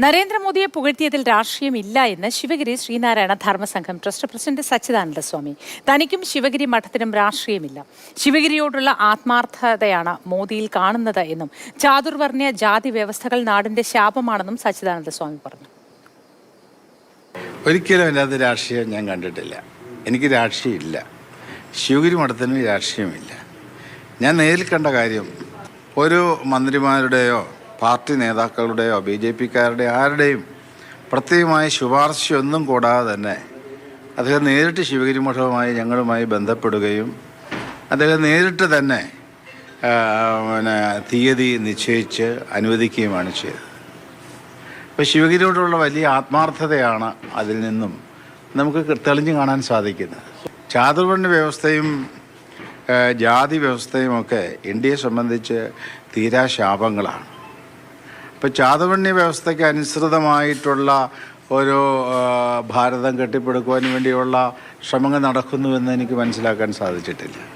നരേന്ദ്രമോദിയെ പുകഴ്ത്തിയതിൽ രാഷ്ട്രീയമില്ല എന്ന് Sivagiri Sreenarayana Dharmasangham trust president സച്ചിദാനന്ദ സ്വാമി. തനിക്കും ശിവഗിരി മഠത്തിനും രാഷ്ട്രീയമില്ല. ശിവഗിരിയോടുള്ള ആത്മാർത്ഥതയാണ് മോദിയിൽ കാണുന്നത് എന്നും ചാതുർവർണ്ണ ജാതി വ്യവസ്ഥകൾ നാടിന്റെ ശാപമാണെന്നും സച്ചിദാനന്ദ സ്വാമി പറഞ്ഞു. ഒരിക്കലും അതിനകത്ത് രാഷ്ട്രീയം ഞാൻ കണ്ടിട്ടില്ല. എനിക്ക് രാഷ്ട്രീയമില്ല. ശിവഗിരി മഠത്തിനും രാഷ്ട്രീയമില്ല. ഞാൻ നേരിൽ കണ്ട കാര്യം ഒരു മന്ത്രിമാരുടെയോ പാർട്ടി നേതാക്കളുടെയോ BJPക്കാരുടെ ആരുടെയും പ്രത്യേകമായ ശുപാർശയൊന്നും കൂടാതെ തന്നെ അദ്ദേഹം നേരിട്ട് ശിവഗിരി മഠവുമായി ഞങ്ങളുമായി ബന്ധപ്പെടുകയും അദ്ദേഹം നേരിട്ട് തന്നെ തീയതി നിശ്ചയിച്ച് അനുവദിക്കുകയുമാണ് ചെയ്തത്. അപ്പോൾ ശിവഗിരിയോടുള്ള വലിയ ആത്മാർത്ഥതയാണ് അതിൽ നിന്നും നമുക്ക് തെളിഞ്ഞു കാണാൻ സാധിക്കുന്നത്. ചാതുർവർണ്ണ വ്യവസ്ഥയും ജാതി വ്യവസ്ഥയുമൊക്കെ ഇന്ത്യയെ സംബന്ധിച്ച് തീരാശാപങ്ങളാണ്. ഇപ്പോൾ ചാതുർവർണ്ണ വ്യവസ്ഥയ്ക്ക് അനുസൃതമായിട്ടുള്ള ഒരു ഭാരതം കെട്ടിപ്പടുക്കുവാൻ വേണ്ടിയുള്ള ശ്രമങ്ങൾ നടക്കുന്നുവെന്ന് എനിക്ക് മനസ്സിലാക്കാൻ സാധിച്ചിട്ടില്ല.